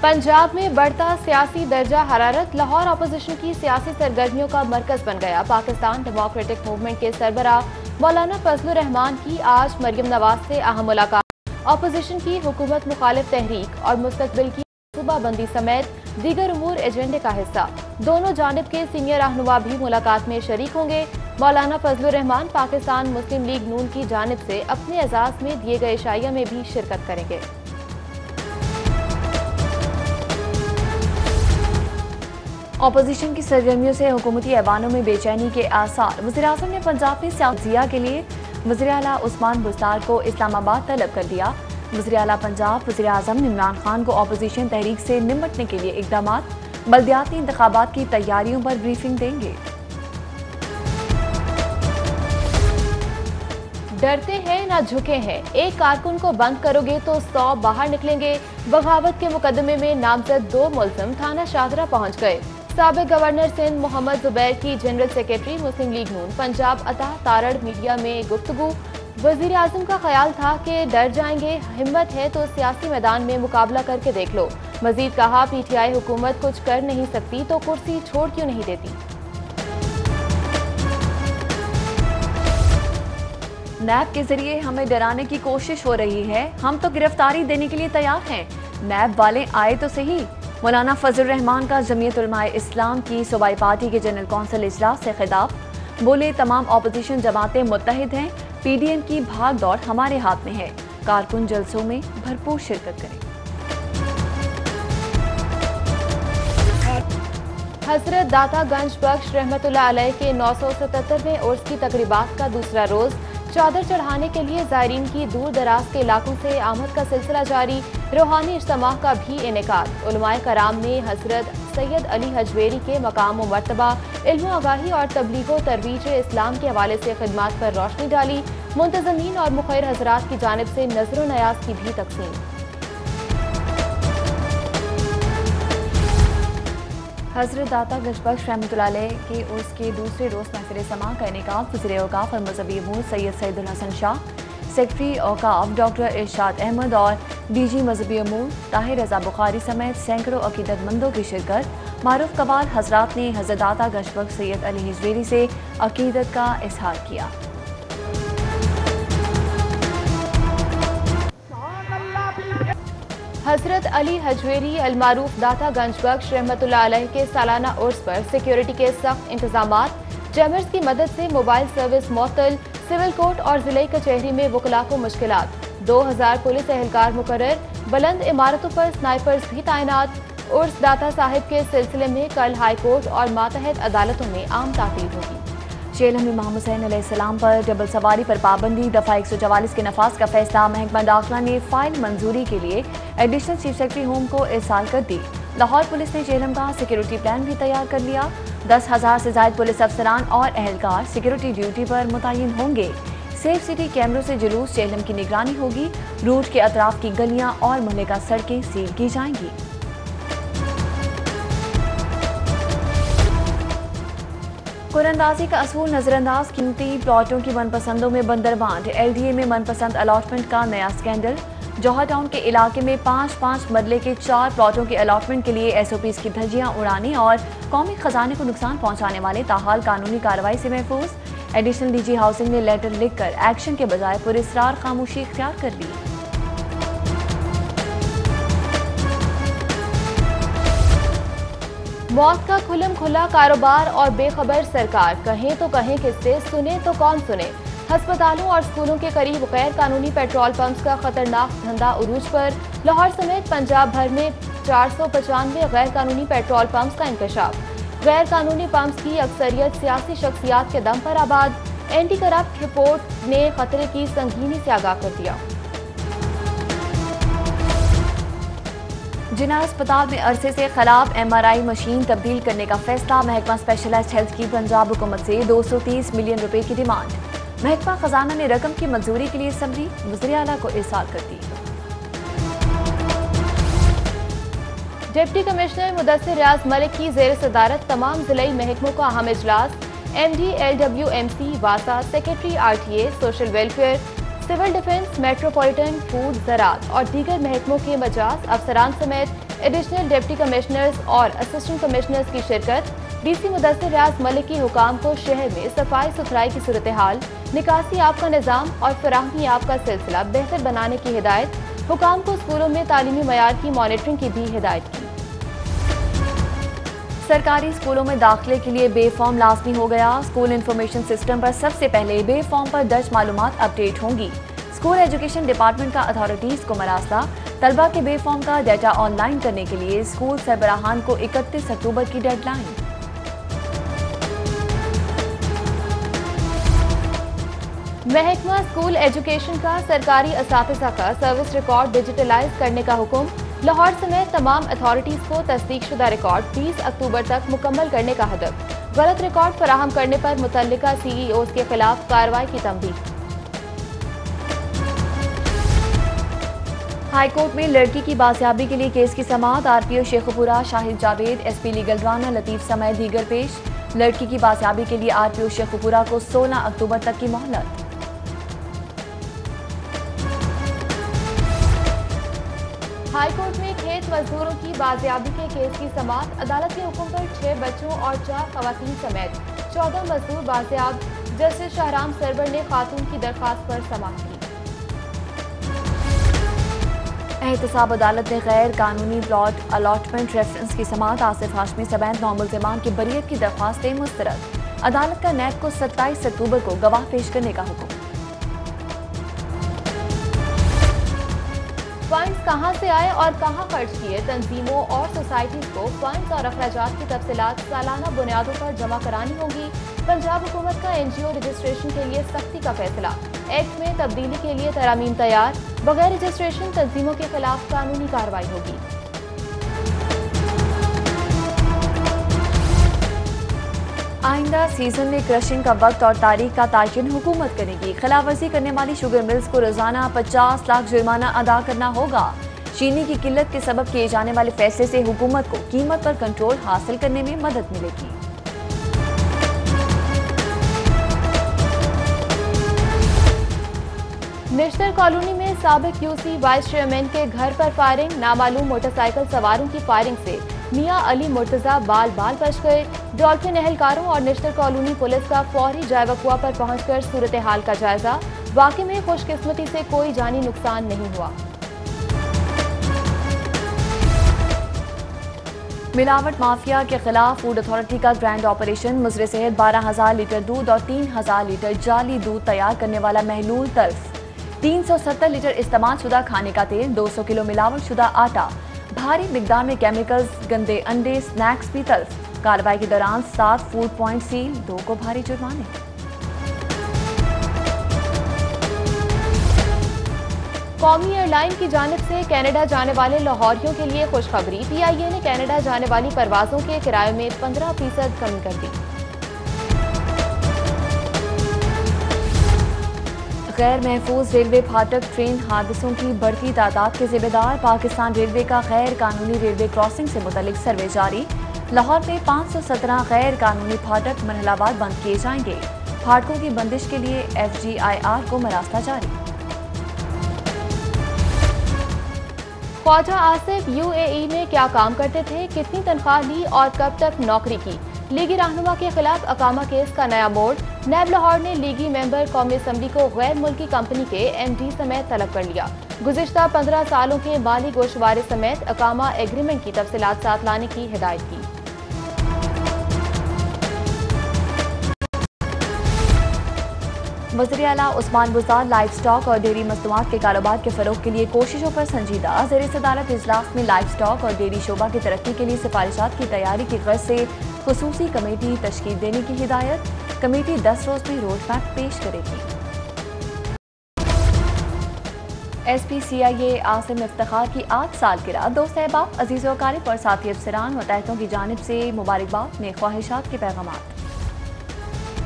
पंजाब में बढ़ता सियासी दर्जा हरारत लाहौर अपोजिशन की सियासी सरगर्मियों का मरकज बन गया। पाकिस्तान डेमोक्रेटिक मूवमेंट के सरबराह मौलाना फजलुर रहमान की आज मरियम नवाज से अहम मुलाकात। अपोजिशन की हुकूमत मुखालिफ तहरीक और मुस्तकबिल की सूबाबंदी समेत दीगर उमूर एजेंडे का हिस्सा। दोनों जानिब के सीनियर रहनुमा भी मुलाकात में शरीक होंगे। मौलाना फजलुर रहमान पाकिस्तान मुस्लिम लीग नून की जानिब से अपने एजाज में दिए गए शाइया में भी शिरकत करेंगे। अपोजिशन की सरगर्मियों से हुकूमती ऐवानों में बेचैनी के आसार। वज़ीर-ए-आज़म ने पंजाब में सियासिया के लिए वज़ीर-ए-आला उस्मान बुस्तार को इस्लामाबाद तलब कर दिया। वज़ीर-ए-आला पंजाब वज़ीर-ए-आज़म ने इमरान खान को अपोजिशन तहरीक से निपटने के लिए इक़दामात, बल्दियाती इंतखाबात की तैयारियों पर ब्रीफिंग देंगे। डरते हैं ना झुके हैं, एक कारकुन को बंद करोगे तो 100 बाहर निकलेंगे। बगावत के मुकदमे में नामजद 2 मुलजिम थाना शाहदरा पहुंच गए। साबिक गवर्नर सिंध मोहम्मद जुबैर की जनरल सेक्रेटरी मुस्लिम लीग नून पंजाब अता तारड़ मीडिया में गुफ्तगू। वजीर आजम का ख्याल था कि डर जाएंगे, हिम्मत है तो सियासी मैदान में मुकाबला करके देख लो। मजीद कहा, पीटीआई हुकूमत कुछ कर नहीं सकती तो कुर्सी छोड़ क्यों नहीं देती। नैब के जरिए हमें डराने की कोशिश हो रही है, हम तो गिरफ्तारी देने के लिए तैयार हैं। नैब वाले आए तो सही। मौलाना फजलुर रहमान का जमीयत उलमाए इस्लाम की सूबाई पार्टी के जनरल कौंसिल इजलास से खिताब। बोले, तमाम अपोजिशन जमातें मुत्तहिद हैं, पीडीएम की भाग दौड़ हमारे हाथ में है। कारकुन जलसों में भरपूर शिरकत करें। हजरत दाता गंज बख्श रहमतुल्लाह अलैह के 977वें उर्स की तकरीबात का दूसरा रोज। चादर चढ़ाने के लिए ज़ायरीन की दूर दराज के इलाकों से आमद का सिलसिला जारी। रूहानी इज्तिमा का भी इनेकाद। उलमाए कराम ने हजरत सैयद अली हजवेरी के मकाम व मर्तबा, इल्म आगाही और तबलीग व तरवीज इस्लाम के हवाले से खिदमात पर रोशनी डाली। मुंतज़मीन और मुखैर हजरात की जानिब से नजर नयाज की भी तकसीम। हजरत दाता गजबख्श रहमतुल्लाह अलैह के उर्स के दूसरे रोज़ महफिल समा का इनेकाद वज़ीर औक़ाफ़ और मज़हबी अमूर सैयद सैयदुल हसन शाह, सेक्रेटरी औक़ाफ़ डॉक्टर इरशाद अहमद और डीजी मज़हबी अमूर ताहिर रज़ा बुखारी समेत सैकड़ों अक़ीदतमंदों की शिरकत। मारूफ कबाल हजरात ने हजरत दाता गजबख्श सैयद अली हजवेरी से अक़ीदत का इज़हार किया। हजरत अली हजवेरी अलमारूफ दाता गंज बख्श रहमतुल्लाह अलैह के सालाना उर्स पर सिक्योरिटी के सख्त इंतजामात। जैमर्स की मदद से मोबाइल सर्विस मुअत्तल। सिविल कोर्ट और जिले कचहरी में वकला को मुश्किलात। 2000 पुलिस एहलकार मुकर्रर। बुलंद इमारतों पर स्नाइपर्स भी तैनात। उर्स दाता साहिब के सिलसिले में कल हाई कोर्ट और मातहत अदालतों में आम ताक़ीद होगी। शेलम इमाम हुसैन अलैहिस्सलाम पर डबल सवारी पर पाबंदी। दफा 144 के नफाज का फैसला। महकमा दाखिला ने फाइल मंजूरी के लिए एडिशनल चीफ सेक्रेटरी होम को इरसाल कर दी। लाहौर पुलिस ने शेलम का सिक्योरिटी प्लान भी तैयार कर लिया। 10,000 से ज्यादा पुलिस अफसरान और एहलकार सिक्योरिटी ड्यूटी पर मुतय्यन होंगे। सेफ सिटी कैमरों से जुलूस शेलम की निगरानी होगी। रूट के अतराफ की गलियां और मुहल्लिका सड़कें सील की जाएंगी। कुरअंदाजी का असूल नजरअंदाज। कीमती प्लॉटों की मनपसंदों में बंदरबांट। LDA में मनपसंद अलॉटमेंट का नया स्कैंडल। जौहर टाउन के इलाके में 5-5 मरले के 4 प्लॉटों के अलॉटमेंट के लिए SOPs की धज्जियां उड़ाने और कौमी खजाने को नुकसान पहुंचाने वाले ताहाल कानूनी कार्रवाई से महफूज। एडिशनल DG हाउसिंग ने लेटर लिखकर एक्शन के बजाय पुरस्रार खामोशी इख्तियार कर ली। मौत का खुलम खुला कारोबार और बेखबर सरकार। कहें तो कहें किससे, सुने तो कौन सुने। अस्पतालों और स्कूलों के करीब गैर कानूनी पेट्रोल पंप्स का खतरनाक धंधा उरूज पर। लाहौर समेत पंजाब भर में 495 गैर कानूनी पेट्रोल पंप्स का इंकशाफ। गैर कानूनी पंप्स की अक्सरियत सियासी शख्सियात के दम पर आबाद। एंटी करप्ट रिपोर्ट ने खतरे की संगीनी से आगाह कर दिया। जिना अस्पताल में अरसे से खराब MRI मशीन तब्दील करने का फैसला। महकमा स्पेशलाइज्ड हेल्थ की पंजाब हुकूमत से 230 मिलियन रुपए की डिमांड। महकमा खजाना ने रकम की मंजूरी के लिए समरी वज़ीर आला को इरसाल कर दी। डिप्टी कमिश्नर मुदस्सिर रियाज मलिक की जेर सदारत तमाम जिले महकमों का अहम इजलास। MD LWMC वासा, secretary RTA, social welfare, civil defence, metropolitan, food, ज़राअत और दीगर महकमों के मजाज अफसरान समेत एडिशनल डिप्टी कमिश्नर्स और असिस्टेंट कमिश्नर्स की शिरकत। डीसी मुदस्सिर रियाज मलिक की हुकाम को शहर में सफाई सुथराई की सूरत हाल, निकासी आब का निज़ाम और फराहमी आब का सिलसिला बेहतर बनाने की हिदायत। हुकाम को स्कूलों में तालीमी मयार की मॉनिटरिंग की भी हिदायत की। सरकारी स्कूलों में दाखिले के लिए बे फॉर्म लाजमी हो गया। स्कूल इंफॉर्मेशन सिस्टम पर सबसे पहले बे फॉर्म पर दर्ज मालूमात अपडेट होंगी। स्कूल एजुकेशन डिपार्टमेंट का अथॉरिटीज को मरासला। तलबा के बे फॉर्म का डाटा ऑनलाइन करने के लिए स्कूल सरबराहान को 31 अक्टूबर की डेडलाइन। महकमा स्कूल एजुकेशन का सरकारी असातिज़ा का सर्विस रिकॉर्ड डिजिटलाइज करने का हुक्म। लाहौर समेत तमाम अथॉरिटीज को तस्दीकशुदा रिकॉर्ड 20 अक्टूबर तक मुकम्मल करने का हदफ। गलत रिकॉर्ड फराहम करने पर मुतल्लिका CEOs के खिलाफ कार्रवाई की तंबीह। हाईकोर्ट में लड़की की बाजियाबी के लिए केस की समाअत। RPO Sheikhupura Shahid Javed, SP legal Rana Latif समेत दीगर पेश। लड़की की बाजियाबी के लिए RPO शेखुपुरा को 16 अक्टूबर तक की मोहलत। हाईकोर्ट में खेत मजदूरों की बाजियाबी के केस की समाअत। अदालत के हुक्म पर 6 बच्चों और 4 खवातीन समेत 14 मजदूर बाजियाब। जस्टिस शाहराम सरवर ने खातून की दरखास्त पर समाअत की। एहतसाब अदालत ने गैर कानूनी प्लॉट अलॉटमेंट रेफरेंस की समाअत। आसिफ हाशमी समेत 9 मुल्ज़िमान की बरीयत की दरख्वास्तें मुस्तरद। अदालत का नैब को 27 अक्टूबर को गवाह पेश करने का हुक्म। फंड्स कहां से आए और कहां खर्च किए, तंजीमों और सोसाइटीज को फंड्स और अखराजात की तफसीलात सालाना बुनियादों पर जमा करानी होगी। पंजाब हुकूमत का NGO रजिस्ट्रेशन के लिए सख्ती का फैसला। एक्ट में तब्दीली के लिए तरामीम तैयार। बगैर रजिस्ट्रेशन तंजीमों के खिलाफ कानूनी कार्रवाई होगी। आइंदा सीजन में क्रशिंग का वक्त और तारीख का तयन हुकूमत करेगी। खिलाफवर्जी करने वाली शुगर मिल्स को रोजाना 50 लाख जुर्माना अदा करना होगा। चीनी की किल्लत के सबब किए जाने वाले फैसले से हुकूमत को कीमत पर कंट्रोल हासिल करने में मदद मिलेगी। निश्तर कॉलोनी में साबिक QC वाइस चेयरमैन के घर पर फायरिंग। नामालूम मोटरसाइकिल सवारों की फायरिंग से मियां अली मुर्तजा बाल बाल बच गए। डॉल्फिन एहलकारों और निश्तर कॉलोनी पुलिस का फौरी जायवकुआ पर पहुंचकर सूरत हाल का जायजा। वाकई में खुशकिस्मती से कोई जानी नुकसान नहीं हुआ। मिलावट माफिया के खिलाफ फूड अथॉरिटी का ग्रैंड ऑपरेशन। मुजरे सेहत 12,000 लीटर दूध और 3,000 लीटर जाली दूध तैयार करने वाला महलूल तल्फ। 370 लीटर इस्तेमाल शुदा खाने का तेल, 200 किलो मिलावट शुदा आटा, भारी मिकदार में केमिकल्स, गंदे अंडे, स्नैक्स भी तल्फ। कार्रवाई के दौरान 7 फूड पॉइंट सील, 2 को भारी जुर्माने। कौमी एयरलाइन की जानिब से कनाडा जाने वाले लाहौरियों के लिए खुशखबरी। PIA ने कनाडा जाने वाली परवाजों के किराए में 15% कमी कर दी। गैर महफूज रेलवे फाटक ट्रेन हादसों की बढ़ती तादाद के जिम्मेदार। पाकिस्तान रेलवे का गैर कानूनी रेलवे क्रॉसिंग से मुतल्लिक सर्वे जारी। लाहौर में 517 गैर कानूनी फाटक मरहलावार बंद किए जाएंगे। फाटकों की बंदिश के लिए FGIR को मरासला जारी। ख्वाजा आसिफ UAE में क्या काम करते थे, कितनी तनख्वाह ली और कब तक नौकरी की। लीगी रहनुमा के खिलाफ अकामा केस का नया मोड़। नैब लाहौर ने लीगी मेंबर कौमी असम्बली को गैर मुल्की कंपनी के MD समेत तलब कर लिया। गुज़िश्ता 15 सालों के माली गोशवारे समेत अकामा एग्रीमेंट की तफसीलात साथ लाने की हिदायत की। वज़ीर आला उस्मान बुज़दार लाइफ स्टॉक और डेयरी मसनूआत के कारोबार के फरोग के लिए कोशिशों पर संजीदा। ज़ेर सदारत इजलास में लाइफ स्टॉक और डेयरी शोबा की तरक्की के लिए सिफारिशात की तैयारी की गर्ज से खुसूसी कमेटी तश्कील देने की हिदायत। कमेटी 10 रोज में रोड मैप पेश करेगी। SP CIA आसिम इफ्तिखार की 8 सालगिरह। दोस्त अहबाब, अजीज़ व अकारिब और साथी अफसरान व तहतों की जानिब से मुबारकबाद में ख्वाहिशात के पैगाम।